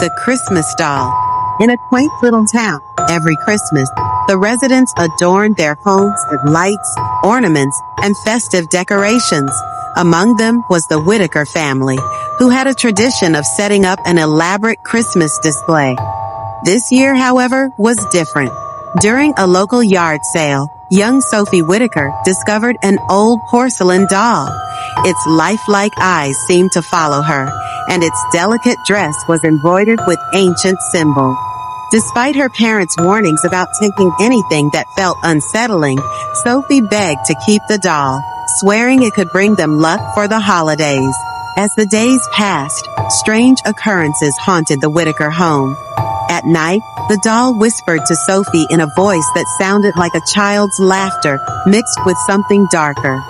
the Christmas doll. In a quaint little town, every Christmas, the residents adorned their homes with lights, ornaments, and festive decorations. Among them was the Whitaker family, who had a tradition of setting up an elaborate Christmas display. This year, however, was different. During a local yard sale, young Sophie Whitaker discovered an old porcelain doll. Its lifelike eyes seemed to follow her, and its delicate dress was embroidered with ancient symbols. Despite her parents' warnings about taking anything that felt unsettling, Sophie begged to keep the doll, swearing it could bring them luck for the holidays. As the days passed, strange occurrences haunted the Whitaker home. At night, the doll whispered to Sophie in a voice that sounded like a child's laughter mixed with something darker.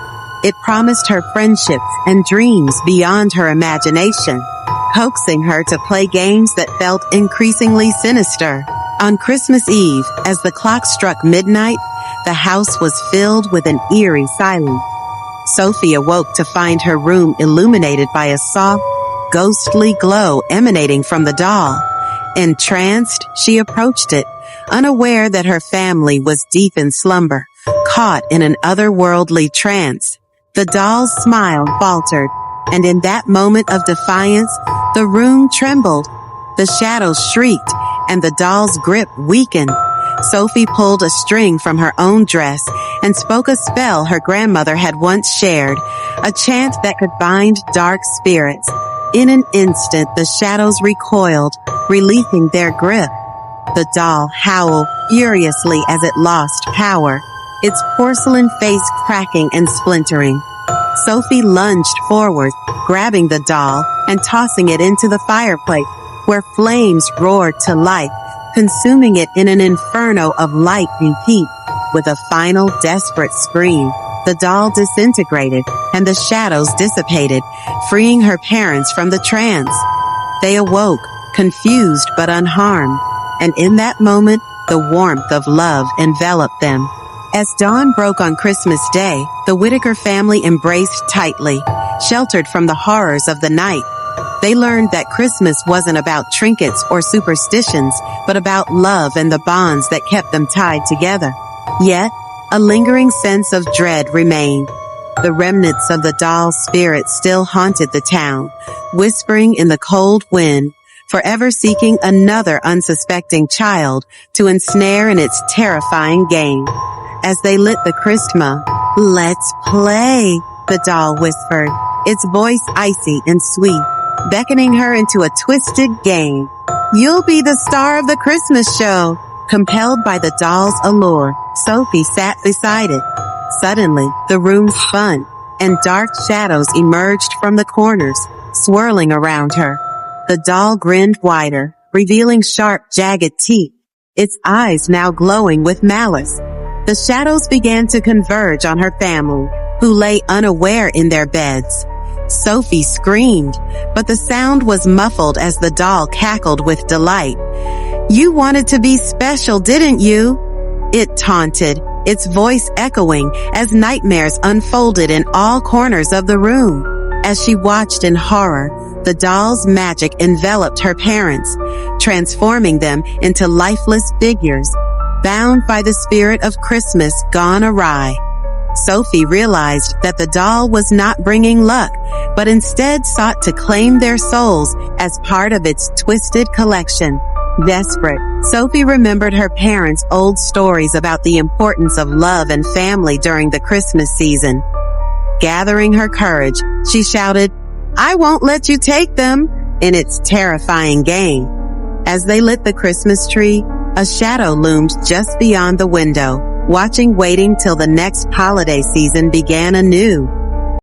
It promised her friendships and dreams beyond her imagination, coaxing her to play games that felt increasingly sinister. On Christmas Eve, as the clock struck midnight, the house was filled with an eerie silence. Sophie awoke to find her room illuminated by a soft, ghostly glow emanating from the doll. Entranced, she approached it, unaware that her family was deep in slumber, caught in an otherworldly trance. The doll's smile faltered, and in that moment of defiance, the room trembled. The shadows shrieked, and the doll's grip weakened. Sophie pulled a string from her own dress and spoke a spell her grandmother had once shared, a chant that could bind dark spirits. In an instant, the shadows recoiled, releasing their grip. The doll howled furiously as it lost power, its porcelain face cracking and splintering. Sophie lunged forward, grabbing the doll and tossing it into the fireplace, where flames roared to life, consuming it in an inferno of light and heat. With a final desperate scream, the doll disintegrated and the shadows dissipated, freeing her parents from the trance. They awoke, confused but unharmed, and in that moment, the warmth of love enveloped them. As dawn broke on Christmas Day, the Whitaker family embraced tightly, sheltered from the horrors of the night. They learned that Christmas wasn't about trinkets or superstitions, but about love and the bonds that kept them tied together. Yet, a lingering sense of dread remained. The remnants of the doll's spirit still haunted the town, whispering in the cold wind, forever seeking another unsuspecting child to ensnare in its terrifying game. As they lit the Christmas, "Let's play," the doll whispered, its voice icy and sweet, beckoning her into a twisted game. "You'll be the star of the Christmas show." Compelled by the doll's allure, Sophie sat beside it. Suddenly, the room spun, and dark shadows emerged from the corners, swirling around her. The doll grinned wider, revealing sharp, jagged teeth, its eyes now glowing with malice. The shadows began to converge on her family, who lay unaware in their beds. Sophie screamed, but the sound was muffled as the doll cackled with delight. "You wanted to be special, didn't you?" it taunted, its voice echoing as nightmares unfolded in all corners of the room. As she watched in horror, the doll's magic enveloped her parents, transforming them into lifeless figures, bound by the spirit of Christmas gone awry. Sophie realized that the doll was not bringing luck, but instead sought to claim their souls as part of its twisted collection. Desperate, Sophie remembered her parents' old stories about the importance of love and family during the Christmas season. Gathering her courage, she shouted, "I won't let you take them," in its terrifying game. As they lit the Christmas tree, a shadow loomed just beyond the window, waiting till the next holiday season began anew.